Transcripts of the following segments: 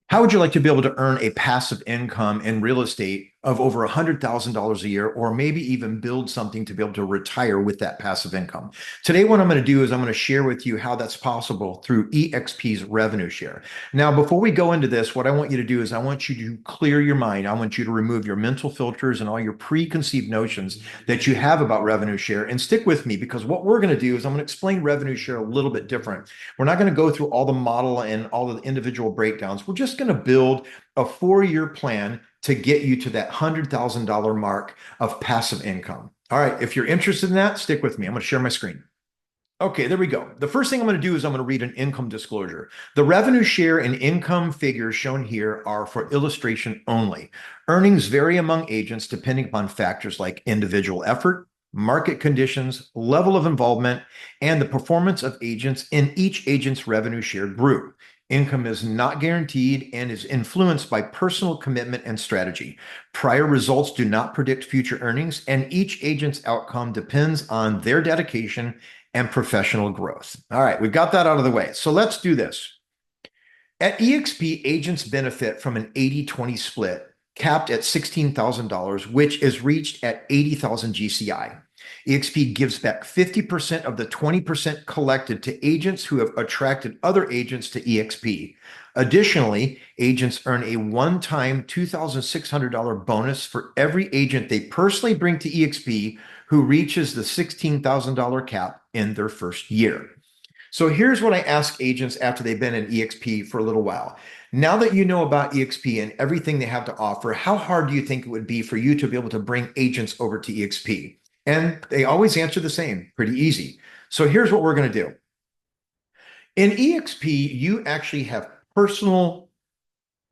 How would you like to be able to earn a passive income in real estate of over $100,000 a year, or maybe even build something to be able to retire with that passive income? Today, what I'm going to do is I'm going to share with you how that's possible through eXp's revenue share. Now, before we go into this, what I want you to do is I want you to clear your mind. I want you to remove your mental filters and all your preconceived notions that you have about revenue share, and stick with me, because what we're going to do is I'm going to explain revenue share a little bit different. We're not going to go through all the model and all of the individual breakdowns. We're just going to build a 4-year plan to get you to that $100,000 mark of passive income. All right, if you're interested in that, stick with me. I'm going to share my screen. Okay, there we go. The first thing I'm going to do is I'm going to read an income disclosure. The revenue share and income figures shown here are for illustration only. Earnings vary among agents depending upon factors like individual effort, market conditions, level of involvement, and the performance of agents in each agent's revenue share group. Income is not guaranteed and is influenced by personal commitment and strategy. Prior results do not predict future earnings, and each agent's outcome depends on their dedication and professional growth. All right, we've got that out of the way. So let's do this. At eXp, agents benefit from an 80-20 split capped at $16,000, which is reached at 80,000 GCI. eXp gives back 50% of the 20% collected to agents who have attracted other agents to eXp. Additionally, agents earn a one-time $2,600 bonus for every agent they personally bring to eXp who reaches the $16,000 cap in their first year. So here's what I ask agents after they've been in eXp for a little while. Now that you know about eXp and everything they have to offer, how hard do you think it would be for you to be able to bring agents over to eXp? And they always answer the same, pretty easy. So here's what we're going to do. In eXp, you actually have personal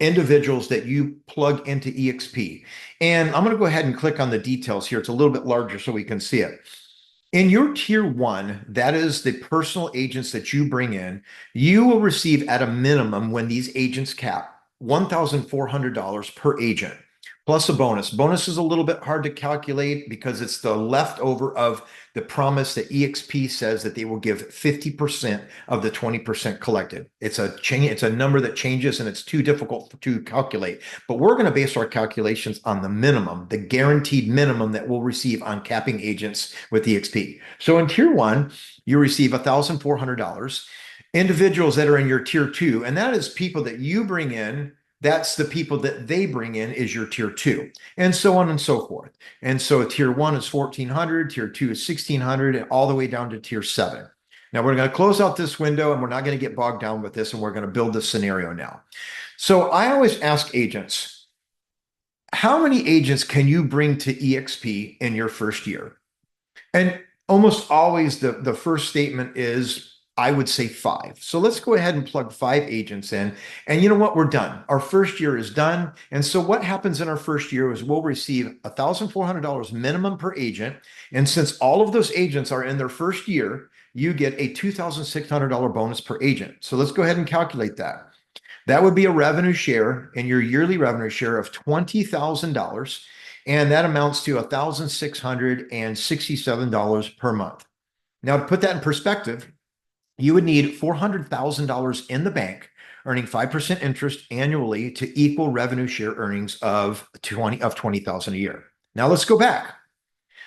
individuals that you plug into eXp. And I'm going to go ahead and click on the details here. It's a little bit larger so we can see it. In your tier one, that is the personal agents that you bring in, you will receive at a minimum, when these agents cap, $1,400 per agent, plus a bonus. Bonus is a little bit hard to calculate because it's the leftover of the promise that eXp says that they will give 50% of the 20% collected. It's a number that changes and it's too difficult to calculate. But we're going to base our calculations on the minimum, the guaranteed minimum that we'll receive on capping agents with eXp. So in tier one, you receive $1,400. Individuals that are in your tier two, and that is people that you bring in, that's the people that they bring in is your tier two, and so on and so forth. And so tier one is 1,400, tier two is 1,600, and all the way down to tier seven. Now we're going to close out this window and we're not going to get bogged down with this, and we're going to build this scenario now. So I always ask agents, how many agents can you bring to eXp in your first year? And almost always the first statement is, I would say 5. So let's go ahead and plug 5 agents in. And you know what? We're done. Our first year is done. And so what happens in our first year is we'll receive $1,400 minimum per agent. And since all of those agents are in their first year, you get a $2,600 bonus per agent. So let's go ahead and calculate that. That would be a revenue share in your yearly revenue share of $20,000. And that amounts to $1,667 per month. Now, to put that in perspective, you would need $400,000 in the bank, earning 5% interest annually to equal revenue share earnings of $20,000 a year. Now let's go back.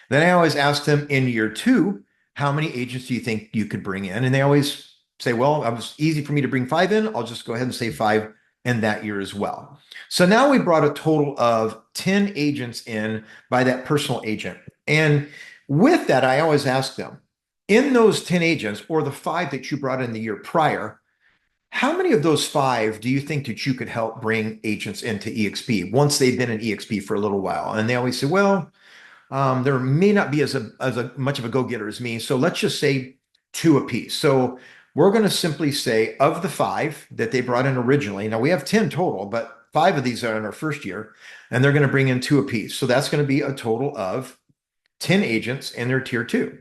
Then I always ask them, in year two, how many agents do you think you could bring in? And they always say, well, it was easy for me to bring 5 in. I'll just go ahead and say 5 in that year as well. So now we brought a total of 10 agents in by that personal agent. And with that, I always ask them, in those 10 agents, or the 5 that you brought in the year prior, how many of those 5 do you think that you could help bring agents into eXp once they've been in eXp for a little while? And they always say, well, there may not be as much of a go-getter as me. So let's just say 2 apiece. So we're going to simply say, of the 5 that they brought in originally, now we have 10 total, but 5 of these are in our first year, and they're going to bring in 2 apiece. So that's going to be a total of 10 agents in their tier 2.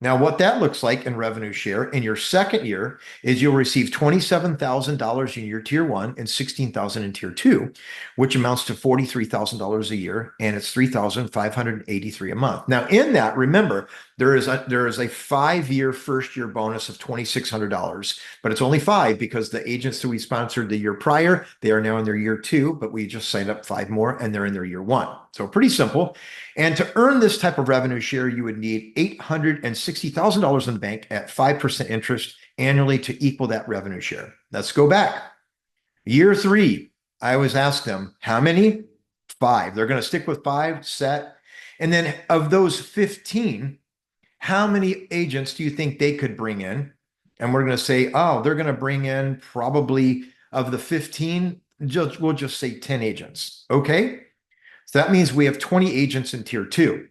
Now, what that looks like in revenue share in your second year is you'll receive $27,000 in your tier one and $16,000 in tier two, which amounts to $43,000 a year, and it's $3,583 a month. Now, in that, remember, there is a 5-year first year bonus of $2,600, but it's only five because the agents that we sponsored the year prior, they are now in their year two, but we just signed up five more and they're in their year one. So pretty simple. And to earn this type of revenue share, you would need $860,000 in the bank at 5% interest annually to equal that revenue share. Let's go back. Year three, I always ask them, how many? Five. They're going to stick with five, set. And then of those 15, how many agents do you think they could bring in? And we're going to say, oh, they're going to bring in probably of the 15, we'll just say 10 agents. Okay. So that means we have 20 agents in tier two.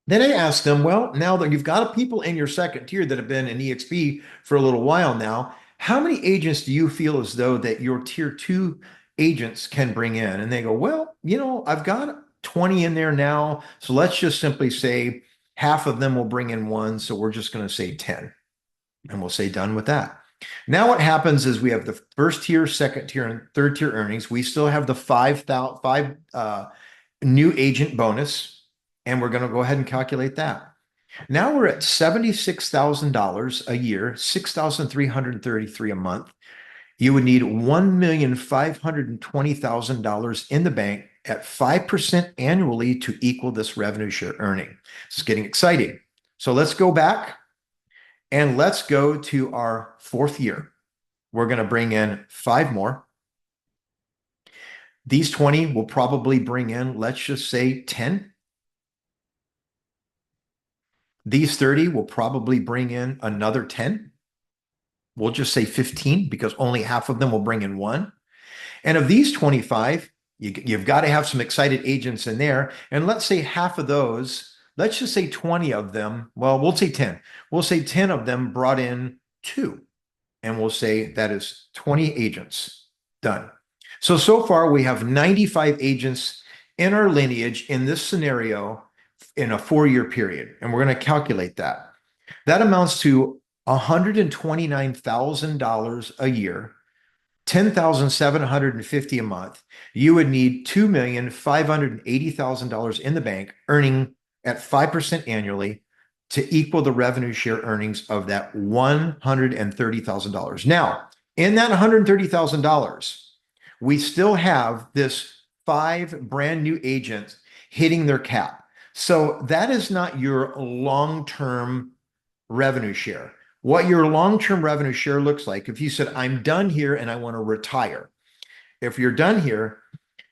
Then I asked them, well, now that you've got people in your second tier that have been in eXp for a little while now, how many agents do you feel as though that your tier two agents can bring in? And they go, well, I've got 20 in there now. So let's just simply say half of them will bring in one. So we're just going to say 10 and we'll say done with that. Now what happens is we have the first tier, second tier, and third tier earnings. We still have the five new agent bonus, and we're going to go ahead and calculate that. Now we're at $76,000 a year, $6,333 a month. You would need $1,520,000 in the bank at 5% annually to equal this revenue share earning. It's getting exciting. So let's go back and let's go to our fourth year. We're going to bring in five more. These 20 will probably bring in, let's just say 10. These 30 will probably bring in another 10. We'll just say 15 because only half of them will bring in one. And of these 25, you've got to have some excited agents in there. And let's say half of those, let's just say 20 of them, well, we'll say 10. We'll say 10 of them brought in two. And we'll say that is 20 agents. Done. So far we have 95 agents in our lineage in this scenario in a 4-year period. And we're going to calculate that. That amounts to $129,000 a year, $10,750 a month. You would need $2,580,000 in the bank, earning at 5% annually to equal the revenue share earnings of that $130,000. Now, in that $130,000, we still have this 5 brand new agents hitting their cap. So that is not your long-term revenue share. What your long-term revenue share looks like, if you said, I'm done here and I want to retire. If you're done here,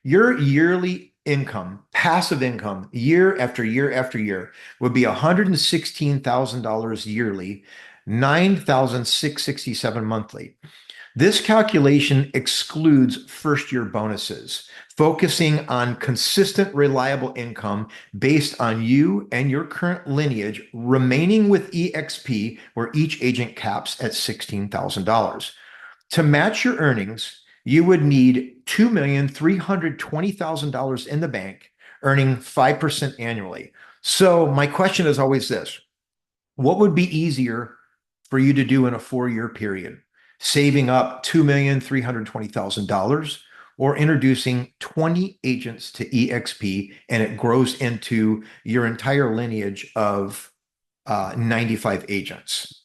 your yearly income, passive income, year after year after year would be $116,000 yearly, $9,667 monthly. This calculation excludes first-year bonuses, focusing on consistent, reliable income based on you and your current lineage remaining with eXp, where each agent caps at $16,000. To match your earnings, you would need $2,320,000 in the bank, earning 5% annually. So my question is always this: what would be easier for you to do in a 4-year period? Saving up $2,320,000 or introducing 20 agents to eXp, and it grows into your entire lineage of 95 agents.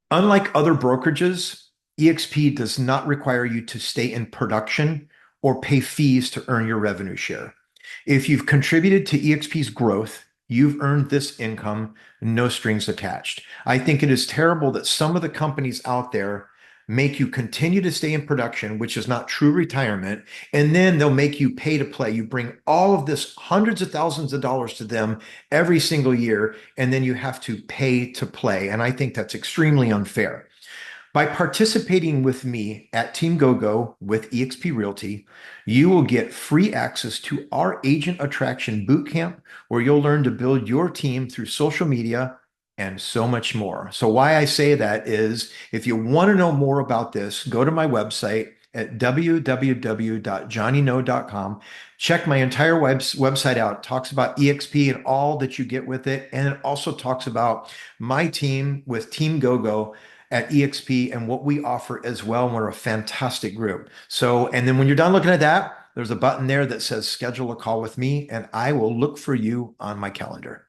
Unlike other brokerages, eXp does not require you to stay in production or pay fees to earn your revenue share. If you've contributed to eXp's growth, you've earned this income, no strings attached. I think it is terrible that some of the companies out there make you continue to stay in production, which is not true retirement, and then they'll make you pay to play. You bring all of this hundreds of thousands of dollars to them every single year, and then you have to pay to play. And I think that's extremely unfair. By participating with me at Team GoGo with eXp Realty, you will get free access to our Agent Attraction Bootcamp, where you'll learn to build your team through social media and so much more. So why I say that is, if you want to know more about this, go to my website, at www.johnnyknow.com. Check my entire website out. It talks about eXp and all that you get with it. And it also talks about my team with Team GoGo at eXp and what we offer as well. And we're a fantastic group. So, and then when you're done looking at that, there's a button there that says schedule a call with me, and I will look for you on my calendar.